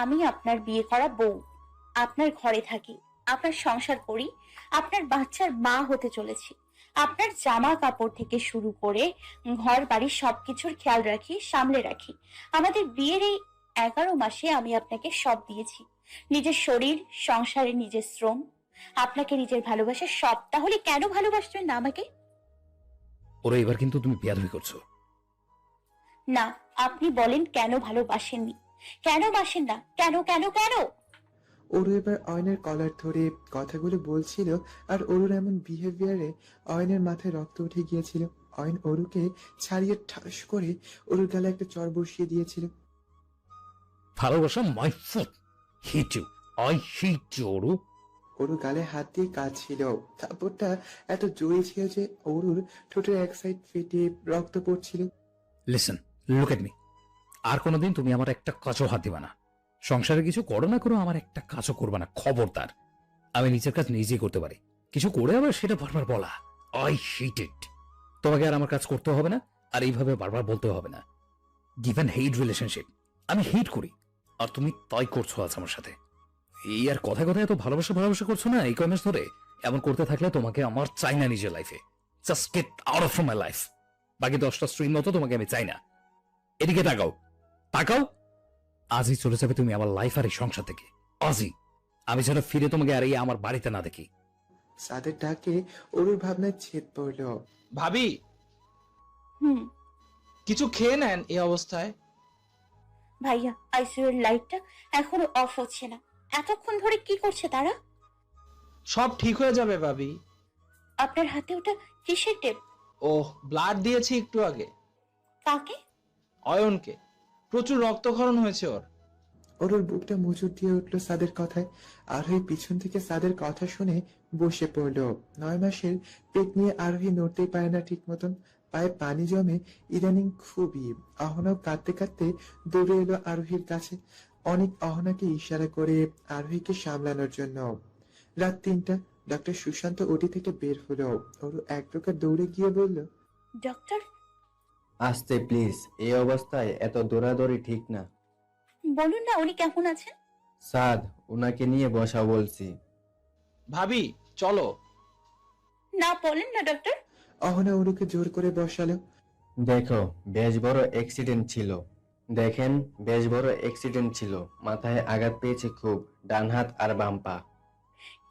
আমি আপনার বিয়ে করা বউ, আপনার ঘরে থাকি, আপনার সংসার করি, আপনার বাচ্চার মা হতে চলেছি। আপনার জামা কাপড় থেকে শুরু করে ঘর বাড়ি সবকিছুর খেয়াল রাখি, সামলে রাখি। আমাদের বিয়ের এই 11 মাসে আমি আপনাকে সব দিয়েছি, নিজের শরীর, সংসারে নিজের শ্রম, আপনাকে নিজের ভালোবাসা সব। তাহলে কেন ভালোবাসবেন না আমাকে? ওরা এবার কিন্তু তুমি বেয়াদবি করছো। না, আপনি বলেন কেন ভালোবাসেননি, কেন বাসেন না, কেন কেন কেন? অরু এবার অয়নের কলার ধরে কথাগুলো বলছিল, আর অরুর এমন বিহেভিয়ারে অয়নের মাথায় রক্ত উঠে গিয়েছিল। অয়ন অরুকে ছাড়িয়ে ঠাস করে অরুর গালে একটা চড় বসিয়ে দিয়েছিল। ভালোবাসা my foot, hit you, I hit you Oru. Aru গালে হাত দিয়ে কাঁদছিল। থাপ্পড়টা এত জোরে ছিল যে অরুর ঠোঁটের এক সাইড ফেটে রক্ত পড়ছিল। Listen, look at me. আর কোনোদিন তুমি আমার একটা কাজও হাত দিবা না। সংসারে কিছু করো না করো, আমার একটা কাজও করবা না, খবরদার। আমি নিজের কাজ নিজেই করতে পারি, কিছু করে আবার সেটা বারবার বলা, আই হেট ইট। তোমাকে আর আমার কাজ করতে হবে না, আর এইভাবে বারবার বলতে হবে না। গিভ অ্যান্ড হেট রিলেশনশিপ আমি হেট করি, আর তুমি তাই করছো আজ আমার সাথে। এই আর কথায় কথায় এত ভালোবাসা ভালোবাসা করছো না এই কয়েক ধরে। এমন করতে থাকলে তোমাকে আমার চাই না নিজের লাইফে। Just get out of my life. বাকি 10টা স্ত্রীর মতো তোমাকে আমি চাই না। এদিকে তাকাও, তাকাও। আজই চলে যাবে তুমি আমার লাইফ আর এই সংসার থেকে, আজই। আমি যেন ফিরে তোমাকে আর এই আমার বাড়িতে না দেখি। সাদের ডাকে অরুর ভাবনায় ছেদ পড়ল। ভাবি, হুম। কিছু খেয়ে নেন এই অবস্থায়। ভাইয়া, আইসিইউ এর লাইটটা এখনো অফ হচ্ছে না, এতক্ষণ ধরে কি করছে তারা? সব ঠিক হয়ে যাবে ভাবি। আপনার হাতে ওটা কিসের টেপ? ওহ, ব্লাড দিয়েছি একটু আগে কাকে? অয়নকে। প্রচুর রক্তক্ষরণ হয়েছে ওর। অরুর বুকটা মুচুর দিয়ে উঠল সাদের কথায়। আরোহী পিছন থেকে সাদের কথা শুনে বসে পড়ল। 9 মাসের পেট নিয়ে আরোহী নড়তেই পারে না ঠিক মতন, পায়ে পানি জমে ইদানিং খুবই। অহনাও কাঁদতে কাঁদতে দৌড়ে এলো আরোহীর কাছে। অনেক অহনাকে ইশারা করে আরোহীকে সামলানোর জন্য। রাত 3টা, ডক্টর সুশান্ত ওটি থেকে বের হলো। অরু এক প্রকার দৌড়ে গিয়ে বলল, ডক্টর? আস্তে প্লিজ, এই অবস্থায় এত দৌড়াদৌড়ি ঠিক না। বলুন না উনি কেমন আছেন। সাদ, উনাকে নিয়ে বসা বলছি। ভাবি চলো। না, বলেন না ডক্টর। অহনা অরুকে জোর করে বসালো। দেখো, বেশ বড় অ্যাক্সিডেন্ট ছিল। দেখেন, বেশ বড় অ্যাক্সিডেন্ট ছিল। মাথায় আঘাত পেয়েছে খুব, ডান হাত আর বাম পা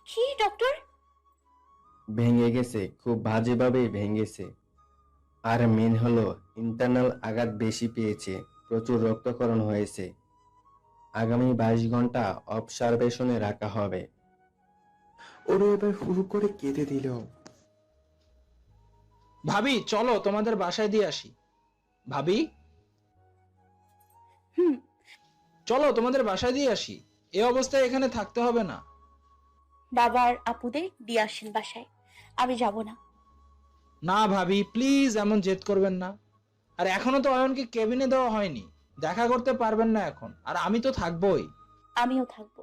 কি ডক্টর? ভেঙে গেছে, খুব বাজেভাবেই ভেঙেছে। আর মেন হলো ইন্টারনাল আঘাত বেশি পেয়েছে, প্রচুর রক্তক্ষরণ হয়েছে। আগামী 22 ঘন্টা অবজারভেশনে রাখা হবে। ওরু এবার হুহু করে কেঁদে দিল। ভাবি চলো তোমাদের বাসায় দিয়ে আসি। ভাবি হুম। চলো তোমাদের বাসায় দিয়ে আসি। এই অবস্থায় এখানে থাকতে হবে না। বাবা আর আপুদের দিয়ে আসেন বাসায়, আমি যাব না। না ভাবি প্লিজ, এমন জেদ করবেন না। আর এখনো তো অয়নকে কেবিনে দেওয়া হয়নি, দেখা করতে পারবেন না এখন। আর আমি তো থাকবোই। আমিও থাকবো।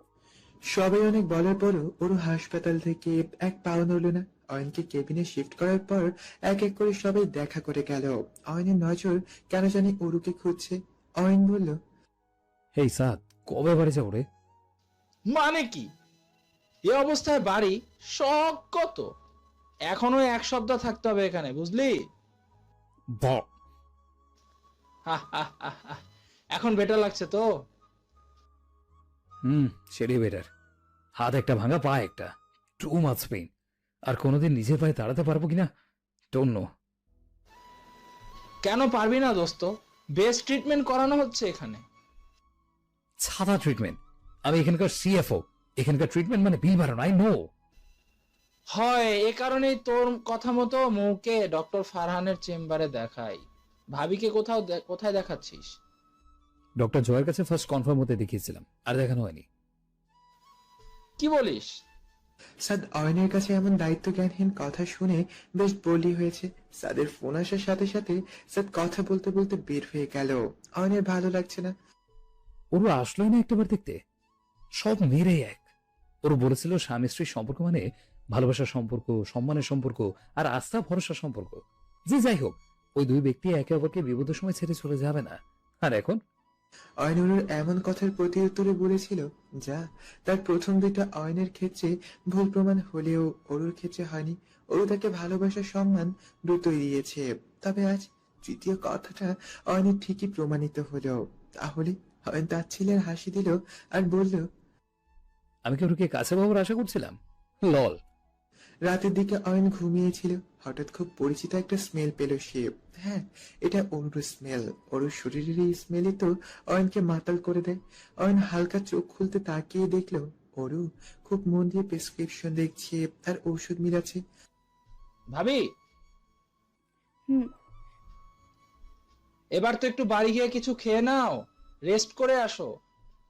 সবাই অনেক বলার পরও ওরু হাসপাতাল থেকে এক পাও নড়ল না। অয়নকে কেবিনে শিফট করার পর এক এক করে সবাই দেখা করে গেল। অয়নের নজর কেন জানি অরুকে খুঁজছে। অয়ন বলল, হেই সাদ, কবে বাড়ি যাবো রে? মানে কি এই অবস্থায় বাড়ি? শখ কত! এখনো 1 সপ্তাহ থাকতে হবে এখানে, বুঝলি? এখন বেটার লাগছে তো? সেটাই বেটার। হাত একটা ভাঙা, পা একটা, টু মাচ পেইন। আর কোনোদিন নিজের পায়ে দাঁড়াতে পারবো কিনা ডোন্ট নো। কেন পারবি না দোস্ত? বেস্ট ট্রিটমেন্ট করানো হচ্ছে এখানে। সাদা ট্রিটমেন্ট? আমি এখানকার সিএফও, এখানকার ট্রিটমেন্ট মানে বিল বাড়ানো, আই নো। হয়, এ কারণেই তোর কথা মতো মৌকে ডক্টর ফারহানের চেম্বারে দেখাই। ভাবিকে কোথায় দেখাচ্ছিস? ডক্টর জয়ের কাছে ফার্স্ট কনফার্ম হতে দেখিয়েছিলাম, আর দেখানো হয়নি। কি বলিস? সাদ অয়নের কাছে এমন দায়িত্ব জ্ঞানহীন কথা শুনে বেশ বলি হয়েছে। সাদের ফোন আসার সাথে সাথে সাদ কথা বলতে বলতে বের হয়ে গেল। অয়নের ভালো লাগছে না। ওর আসলোই না একটাবার দেখতে। সব মেরে এক। ওর বলেছিল স্বামী স্ত্রীর সম্পর্ক মানে ভালোবাসার সম্পর্ক, সম্মানের সম্পর্ক, আর আস্থা ভরসার সম্পর্ক। যে যাই হোক, ওই দুই ব্যক্তি একে অপরকে বিপদের সময় ছেড়ে চলে যাবে না। আর এখন অয়ন অরুর এমন কথার প্রতি উত্তরে বলেছিল যা তার প্রথম দুইটা অয়নের ক্ষেত্রে ভুল প্রমাণ হলেও অরুর ক্ষেত্রে হয়নি। অরু তাকে ভালোবাসার সম্মান দ্রুতই দিয়েছে। তবে আজ তৃতীয় কথাটা অয়নের ঠিকই প্রমাণিত হলো। তাহলে অয়ন তাচ্ছিলের হাসি দিল আর বলল, আমি কি ওকে কাছে পাওয়ার আশা করছিলাম? লল। রাতের দিকে অয়ন ঘুমিয়েছিল। হঠাৎ খুব পরিচিত একটা স্মেল পেল সে। হ্যাঁ, এটা অরুর স্মেল। অরুর শরীরের এই স্মেলই তো অয়নকে মাতাল করে দেয়। অয়ন হালকা চোখ খুলতে তাকিয়ে দেখলো অরু খুব মন দিয়ে প্রেসক্রিপশন দেখছে, তার ঔষধ মিলাচ্ছে। ভাবি, হুম। এবার তো একটু বাড়ি গিয়ে কিছু খেয়ে নাও, রেস্ট করে আসো।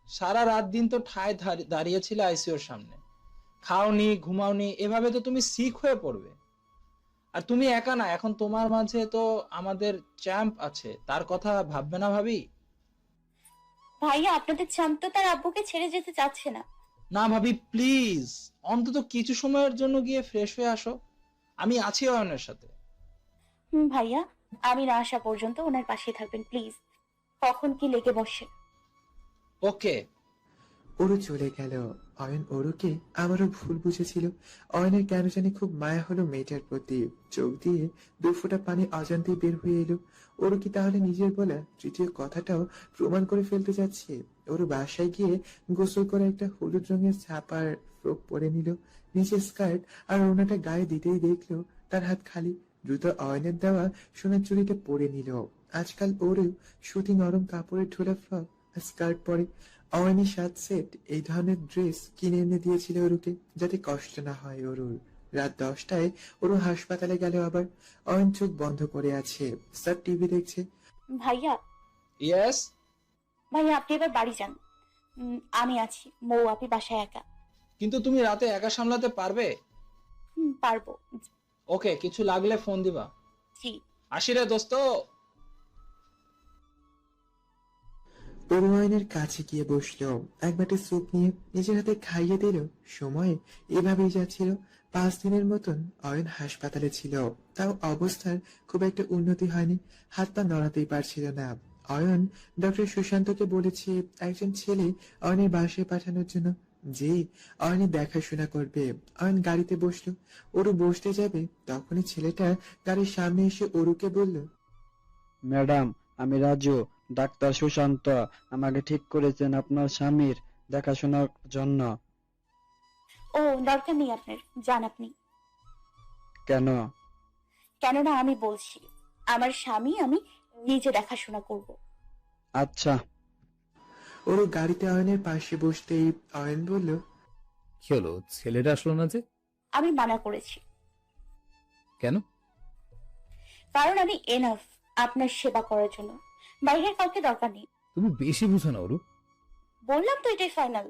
সারা রাত দিন তো ঠায় দাঁড়িয়েছিলে আইসিইউর সামনে, খাওনি ঘুমাওনি, এভাবে তো তুমি সিক হয়ে পড়বে। আর তুমি একা না, এখন তোমার মাঝে তো আমাদের চ্যাম্প আছে, তার কথা ভাববে না ভাবি? ভাইয়া, আপনাদের চাম তো তার আব্বুকে ছেড়ে যেতে চাচ্ছে না। না ভাবি, প্লিজ অন্তত কিছু সময়ের জন্য গিয়ে ফ্রেশ হয়ে আসো। আমি আছি অয়নের সাথে। ভাইয়া, আমি না আসা পর্যন্ত ওনার পাশে থাকবেন প্লিজ। কখন কি লেগে বসে। ওকে। অরু চলে গেল। অয়ন অরুকে আবারও ভুল বুঝেছিল। অয়নের কেন জানি খুব মায়া হলো মেয়েটার প্রতি। চোখ দিয়ে দুফোঁটা পানি অজান্তেই বের হয়ে এলো। অরু কি তাহলে নিজের বলা তৃতীয় কথাটাও প্রমাণ করে ফেলতে যাচ্ছে? অরু বাসায় গিয়ে গোসল করে একটা হলুদ রঙের ছাপার ফ্রক পরে নিল। নিচে স্কার্ট আর ওড়নাটা গায়ে দিতেই দেখলো তার হাত খালি। দ্রুত অয়নের দেওয়া সোনার চুড়িটা পরে নিল। আজকাল অরু সুতি নরম কাপড়ের ঢোলা ফ্রক আর স্কার্ট পরে। অয়নি 7 সেট এই ধরনের ড্রেস কিনে এনে দিয়েছিল অরুকে, যাতে কষ্ট না হয় অরুর। রাত 10টায় অরু হাসপাতালে গেল আবার। অয়ন চোখ বন্ধ করে আছে, স্যার টিভি দেখছে। ভাইয়া, ইয়েস। ভাইয়া আপনি এবার বাড়ি যান। আমি আছি, মৌ আপনি বাসায় একা। কিন্তু তুমি রাতে একা সামলাতে পারবে? পারবো। ওকে, কিছু লাগলে ফোন দিবা। জি। আসি রে দোস্ত। অরু অয়নের কাছে গিয়ে বসলো। এক বাটি স্যুপ নিয়ে নিজের হাতে খাইয়ে দিল। সময় এভাবেই যাচ্ছিল। 5 দিনের মতন অয়ন হাসপাতালে ছিল। তাও অবস্থার খুব একটা উন্নতি হয়নি। হাত পা নড়াতেই পারছিল না। অয়ন ডক্টর সুশান্তকে বলেছে একজন ছেলে অয়নের বাসায় পাঠানোর জন্য, যে অয়নের দেখাশোনা করবে। অয়ন গাড়িতে বসলো। অরু বসতে যাবে তখনই ছেলেটা গাড়ির সামনে এসে অরুকে বলল, ম্যাডাম, আমি রাজু। ডাক্তার সুশান্ত আমাকে ঠিক করেছেন আপনার স্বামীর দেখাশোনার জন্য। ও, দরকার নেই আপনার, যান আপনি। কেন? কেননা আমি বলছি, আমার স্বামী আমি নিজে দেখাশোনা করব। আচ্ছা। ওরও গাড়িতে অয়নের পাশে বসতেই অয়ন বলল, কি হলো, ছেলেটা আসলো না যে? আমি মানা করেছি, কেন? কারণ আমি এনাফ আপনার সেবা করার জন্য। বাইরের কাউকে দরকার নেই। তুমি বেশি বুঝো না অরু। বললাম তো এটাই ফাইনাল।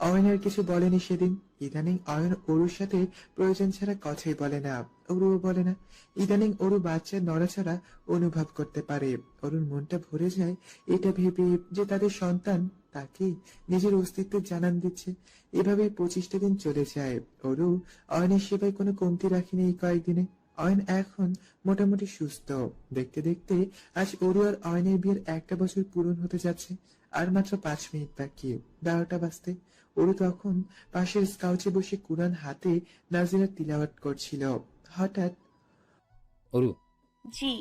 অয়ন আর কিছু বলেনি সেদিন। ইদানিং অয়ন অরুর সাথে প্রয়োজন ছাড়া কথাই বলে না, অরুও বলে না। ইদানিং অরু বাচ্চার নড়াচড়া অনুভব করতে পারে। অরুর মনটা ভরে যায় এটা ভেবে যে তাদের সন্তান তাকে নিজের অস্তিত্বের জানান দিচ্ছে। এভাবে 25টা দিন চলে যায়। অরু অয়নের সেবায় কোনো কমতি রাখেনি এই কয়েকদিনে। অয়ন এখন মোটামুটি সুস্থ। দেখতে দেখতে আজ অরু আর অয়নের বিয়ের 1টা বছর পূরণ হতে যাচ্ছে। আর মাত্র 5 মিনিট বাকি 12টা বাজতে। অরু তখন পাশের স্কাউচে বসে কুরআন হাতে নাজিরা তিলাওয়াত করছিল। হঠাৎ, অরু, জি।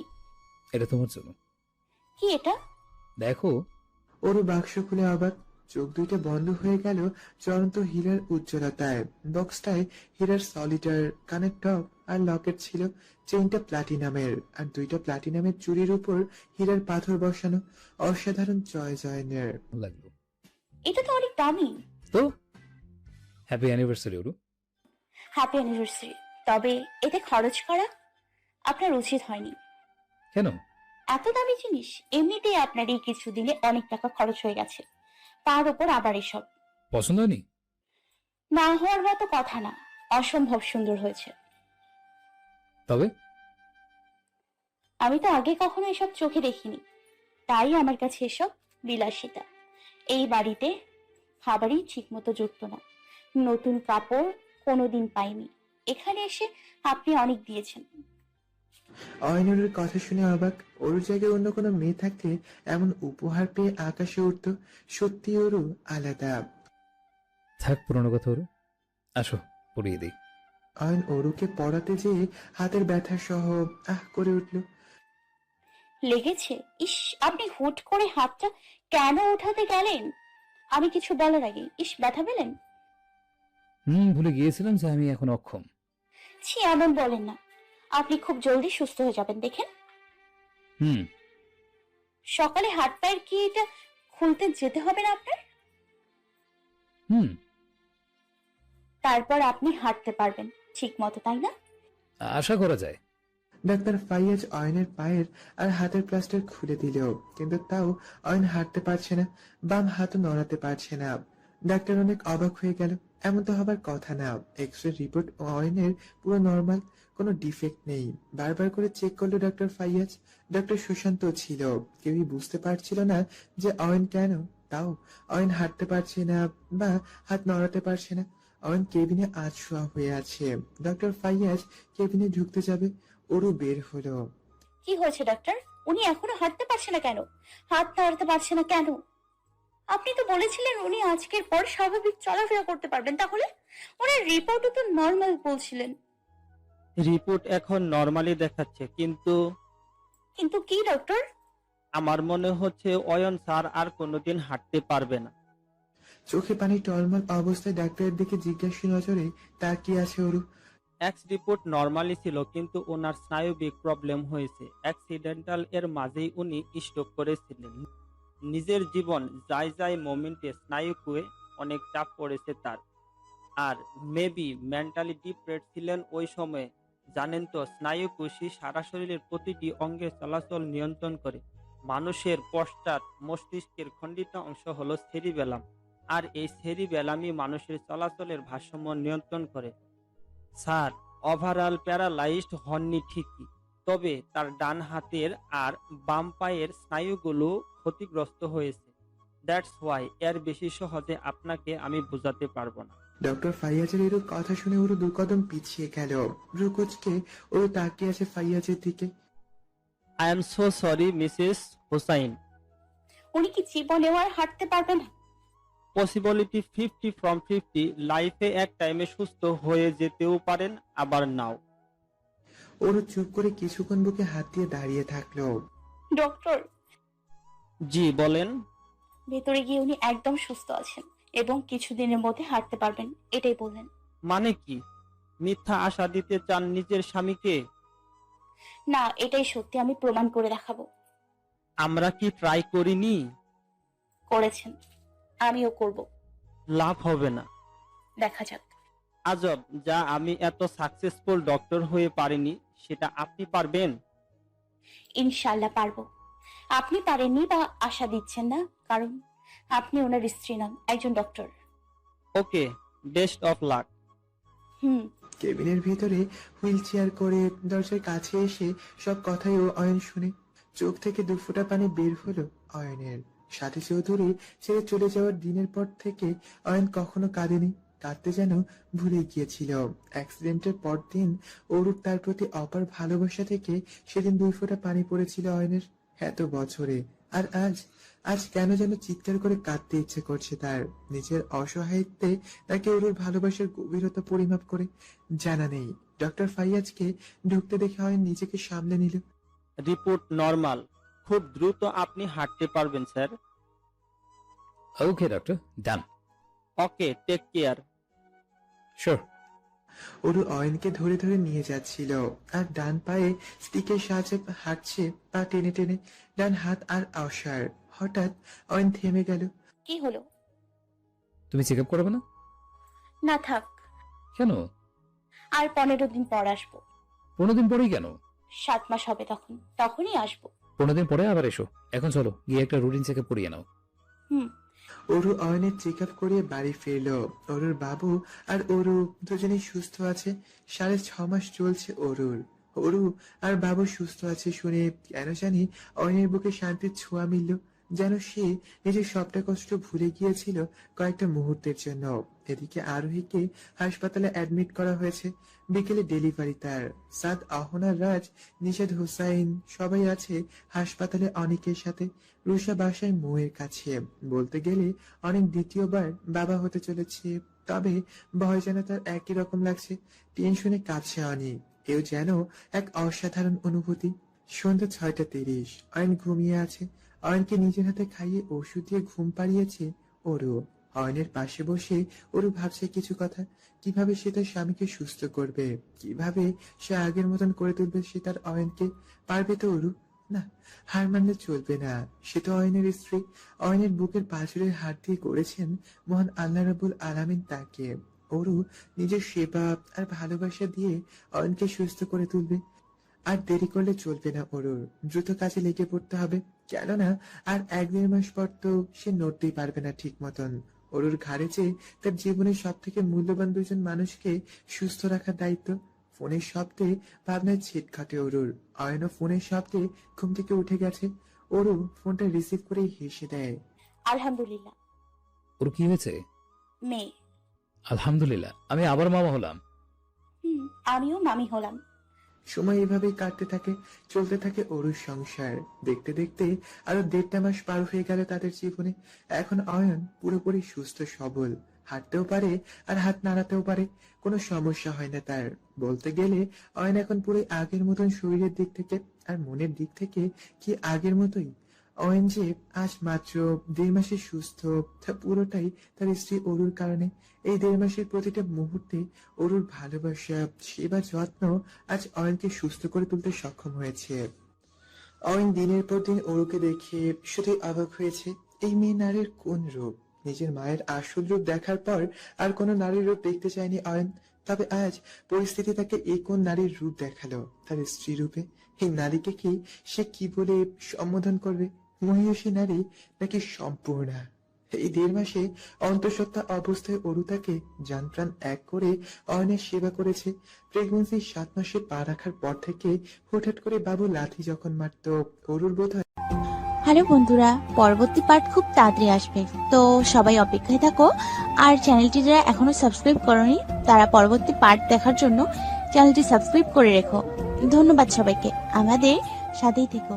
এটা তোমার জন্য। কি এটা? দেখো। অরু বাক্স খুলে অবাক। চোখ দুইটা বন্ধ হয়ে গেল চলন্ত হীরার উজ্জ্বলতায়। বক্সটায় হীরার সলিটার, কানের টপ আর লকেট ছিল। চেইনটা প্লাটিনামের, আর 2টা প্লাটিনামের চুড়ির উপর হীরার পাথর বসানো। অসাধারণ জয় জয়নের লাগলো এটা তো অনেক দামি। তো happy anniversary Aru. Happy anniversary. তবে এতে খরচ করা আপনার উচিত হয়নি। কেন? এত দামি জিনিস এমনিতেই আপনার এই কিছু দিনে অনেক টাকা খরচ হয়ে গেছে, তার উপর আবার এসব। পছন্দ হয়নি? না হওয়ার মতো কথা না, অসম্ভব সুন্দর হয়েছে। তবে আমি তো আগে কখনো এসব চোখে দেখিনি, তাই আমার কাছে এসব বিলাসিতা। এই বাড়িতে খাবারই ঠিক মতো জুটতো না, নতুন কাপড় কোনোদিন পাইনি। এখানে এসে আপনি অনেক দিয়েছেন। অয়ন ওর কথা শুনে অবাক। ওর জায়গায় অন্য কোনো মেয়ে থাকলে এমন উপহার পেয়ে আকাশে উঠতো। সত্যি ওরও আলাদা। থাক পুরোনো কথা ওরু, আসো পড়িয়ে দিই। অয়ন অরুকে পড়াতে যেয়ে হাতের ব্যথা সহ আহ করে উঠল। লেগেছে? ইস, আপনি হুট করে হাতটা কেন উঠাতে গেলেন? আমি কিছু বলার আগে ইস ব্যথা পেলেন? ভুলে গিয়েছিলাম যে আমি এখন অক্ষম। ছি, এমন বলেন না। আপনি খুব জলদি সুস্থ হয়ে যাবেন দেখেন। হুম। সকালে হাত পায়ের কি এটা খুলতে যেতে হবে না আপনার? হুম। তারপর আপনি হাঁটতে পারবেন ঠিক মতো, তাই না? আশা করা যায়। ডাক্তার ফাইয়াজ অয়নের পায়ের আর হাতের প্লাস্টার খুলে দিল, কিন্তু তাও অয়ন হাঁটতে পারছে না, বাম হাতও নড়াতে পারছে না। ডাক্তার অনেক অবাক হয়ে গেল। এমন তো হবার কথা না। এক্সরে রিপোর্ট অয়নের পুরো নর্মাল, কোনো ডিফেক্ট নেই। বারবার করে চেক করলো ডাক্তার ফাইয়াজ। ডক্টর সুশান্ত ছিল। কেউই বুঝতে পারছিল না যে অয়ন কেন। তাও অয়ন হাঁটতে পারছে না বা হাত নড়াতে পারছে না। অয়ন কেবিনে আজ শোয়া হয়ে আছে। ডক্টর ফাইয়াজ কেবিনে ঢুকতে যাবে, ওরও বের হলো। কি হয়েছে ডাক্তার? উনি এখনো হাঁটতে পারছে না কেন? হাত নাড়াতে পারছে না কেন? আপনি তো বলেছিলেন উনি আজকের পর স্বাভাবিক চলাফেরা করতে পারবেন, তাহলে? ওনার রিপোর্টও তো নর্মাল বলছিলেন। রিপোর্ট এখন নরমালি দেখাচ্ছে, কিন্তু কিন্তু কি ডক্টর? আমার মনে হচ্ছে অয়ন স্যার আর কোনোদিন হাঁটতে পারবে না। চোখে পানি টলমল অবস্থায় ডাক্তারের দিকে জিজ্ঞাসা নজরে তাকিয়ে আছে ওরু। এক্স রিপোর্ট নরমালি ছিল, কিন্তু ওনার স্নায়বিক প্রবলেম হয়েছে। অ্যাক্সিডেন্টাল এর মাঝেই উনি স্ট্রোক করেছিলেন। নিজের জীবন যাই মোমেন্টে স্নায়ুকুয়ে অনেক চাপ পড়েছে তার। আর মেবি মেন্টালি ডিপ্রেসড ছিলেন ওই সময়ে। জানেন তো, স্নায়ু কোষই সারা শরীরের প্রতিটি অঙ্গের চলাচল নিয়ন্ত্রণ করে। মানুষের পশ্চাৎ মস্তিষ্কের খণ্ডিত অংশ হলো সেরিবেলাম, আর এই সেরিবেলামই মানুষের চলাচলের ভারসাম্য নিয়ন্ত্রণ করে। স্যার ওভারঅল প্যারালাইজড হননি ঠিকই, তবে তার ডান হাতের আর বাম পায়ের স্নায়ুগুলো ক্ষতিগ্রস্ত হয়েছে। দ্যাটস ওয়াই এর বেশি সহজে আপনাকে আমি বোঝাতে পারবো না। ডক্টর ফাইয়াজের এরূপ কথা শুনে ওরু দু কদম পিছিয়ে গেল। ভ্রুকুচকে ওরু তাকিয়ে আছে ফাইয়াজের দিকে। I am so sorry Mrs Hossain. উনি কি জীবনেও আর হাঁটতে পারবে না? পসিবিলিটি 50/50। লাইফে এক টাইমে সুস্থ হয়ে যেতেও পারেন, আবার নাও। ওরু চুপ করে কিছুক্ষণ বুকে হাত দিয়ে দাঁড়িয়ে থাকলো। ডক্টর, জি বলেন। ভেতরে গিয়ে উনি একদম সুস্থ আছেন এবং কিছুদিনের মধ্যে হাঁটতে পারবেন, এটাই বললেন। মানে কি? মিথ্যা আশা দিতে চান নিজের স্বামীকে? না, এটাই সত্যি, আমি প্রমাণ করে দেখাবো। আমরা কি ট্রাই করিনি? করেছেন, আমিও করব। লাভ হবে না। দেখা যাক। আজব, যা আমি এত সাকসেসফুল ডক্টর হয়ে পারিনি, সেটা আপনি পারবেন? ইনশাল্লাহ পারবো। আপনি পারেননি বা আশা দিচ্ছেন না, কারণ আপনি ওনার স্ত্রী নন, একজন doctor. Okay, best of luck. Hmm. কেবিনের ভেতরে হুইল চেয়ার করে দরজার কাছে এসে সব কথাই ও অয়ন শুনে। চোখ থেকে দুফোঁটা পানি বের হলো অয়নের। সাথী চৌধুরী ছেড়ে চলে যাওয়ার দিনের পর থেকে অয়ন কখনো কাঁদেনি। কাঁদতে যেন ভুলে গিয়েছিল। অ্যাক্সিডেন্টের পর দিন অরূপ তার প্রতি অপার ভালোবাসা থেকে সেদিন দুই ফোঁটা পানি পড়েছিল অয়নের এত বছরে। আর আজ আজ কেন যেন চিৎকার করে কাঁদতে ইচ্ছে করছে তার। নিজের অসহায়ত্বে তাকে ওর ভালোবাসার গভীরতা পরিমাপ করে জানা নেই। ডক্টর ফাইয়াজকে ঢুকতে দেখে অয়ন নিজেকে সামলে নিল। রিপোর্ট নরমাল, খুব দ্রুত আপনি হাঁটতে পারবেন স্যার। ওকে ডক্টর, ডান। ওকে, টেক কেয়ার। শিওর। ওরু অয়নকে ধরে ধরে নিয়ে যাচ্ছিল আর ডান পায়ে স্টিকের সাহায্যে হাঁটছে, পা টেনে টেনে। ডান হাত আর অসাড়। হঠাৎ অয়ন থেমে গেল। কি হলো? তুমি চেক আপ করবে না? না থাক, কেন? আর 15 দিন পর আসবো। 15 দিন পরেই কেন? 7 মাস হবে, তখনই আসবো। 15 দিন পরে আবার এসো। এখন চলো গিয়ে একটা রুটিন চেক আপ করিয়ে নাও। হুম। ওরু অয়নের চেক আপ করিয়ে বাড়ি ফিরলো। ওরুর বাবু আর ওরু দুজনেই সুস্থ আছে। 6.5 মাস চলছে ওরুর। ওরু আর বাবু সুস্থ আছে শুনে কেন জানি অয়নের বুকে শান্তির ছোঁয়া মিলল। যেন সে নিজের সবটা কষ্ট ভুলে গিয়েছিল কয়েকটা মুহূর্তের জন্য। এদিকে আরোহীকে হাসপাতালে অ্যাডমিট করা হয়েছে। বিকেলে ডেলিভারি তার। সাদ, অহনা, রাজ, নিশাদ, হুসাইন সবাই আছে হাসপাতালে অনেকের সাথে। রুষা বাসায় মৌয়ের কাছে। বলতে গেলে অনেক দ্বিতীয়বার বাবা হতে চলেছে, তবে ভয় যেন তার একই রকম লাগছে। টেনশনে কাঁদছে অনেক। এও যেন এক অসাধারণ অনুভূতি। সন্ধ্যা 6:30। অয়ন ঘুমিয়ে আছে। অয়নকে নিজের হাতে খাইয়ে ওষুধ দিয়ে ঘুম পাড়িয়েছে ওরু। অয়নের পাশে বসে ওরু ভাবছে কিছু কথা। কিভাবে সে তার স্বামীকে সুস্থ করবে, কিভাবে সে আগের মতন করে তুলবে সে তার অয়নকে। পারবে তো ওরু? না, হার মানলে চলবে না। সে তো অয়নের স্ত্রী। অয়নের বুকের পাঁজরের হাত দিয়ে করেছেন মহান আল্লাহ রাব্বুল আলামিন তাকে। ওরু নিজের সেবা আর ভালোবাসা দিয়ে অয়নকে সুস্থ করে তুলবে। আর দেরি করলে চলবে না ওরুর, দ্রুত কাজে লেগে পড়তে হবে। কেননা আর 1-1.5 মাস পর তো সে নড়তেই পারবে না ঠিক মতন। ওরুর ঘাড়ে যে তার জীবনের সব থেকে মূল্যবান দুজন মানুষকে সুস্থ রাখার দায়িত্ব। ফোনের শব্দে ভাবনায় ছিট কাটে ওরুর। অয়নও ফোনের শব্দে ঘুম থেকে উঠে গেছে। ওরু ফোনটা রিসিভ করে হেসে দেয়। আলহামদুলিল্লাহ। ওর কি হয়েছে? মেয়ে। আলহামদুলিল্লাহ, আমি আবার মামা হলাম। আমিও মামি হলাম। সময় এভাবেই কাটতে থাকে, চলতে থাকে অরুর সংসার। দেখতে দেখতে আরো 1.5 মাস পার হয়ে গেল তাদের জীবনে। এখন অয়ন পুরোপুরি সুস্থ সবল, হাঁটতেও পারে আর হাত নাড়াতেও পারে। কোনো সমস্যা হয় না তার। বলতে গেলে অয়ন এখন পুরো আগের মতন শরীরের দিক থেকে আর মনের দিক থেকে কি আগের মতোই। অয়ন যে আজ মাত্র 1.5 মাসে সুস্থ, তা পুরোটাই তার স্ত্রী অরুর কারণে। এই 1.5 মাসের প্রতিটা মুহূর্তে অরুর ভালোবাসা, সেবা, যত্ন আজ অয়নকে সুস্থ করে তুলতে সক্ষম হয়েছে। অয়ন দিনের পর দিন অরুকে দেখে শুধুই অবাক হয়েছে। এই মেয়ে নারীর কোন রূপ! নিজের মায়ের আসল রূপ দেখার পর আর কোনো নারীর রূপ দেখতে চায়নি অয়ন। তবে আজ পরিস্থিতি তাকে এই কোন নারীর রূপ দেখালো, তার স্ত্রী রূপে। এই নারীকে কি সে কি বলে সম্বোধন করবে? মহিষী নারী নাকি সম্পূর্ণা? এই 1.5 মাসে অন্তঃসত্ত্বা অবস্থায় অরু তাকে জানপ্রাণ এক করে অয়নের সেবা করেছে। প্রেগন্যান্সির 7 মাসে পা রাখার পর থেকে হঠাৎ করে বাবু লাথি যখন মারত, অরুর বোধ হয়। হ্যালো বন্ধুরা, পরবর্তী পার্ট খুব তাড়াতাড়ি আসবে, তো সবাই অপেক্ষায় থাকো। আর চ্যানেলটি যারা এখনো সাবস্ক্রাইব করোনি তারা পরবর্তী পার্ট দেখার জন্য চ্যানেলটি সাবস্ক্রাইব করে রেখো। ধন্যবাদ সবাইকে, আমাদের সাথেই থেকো।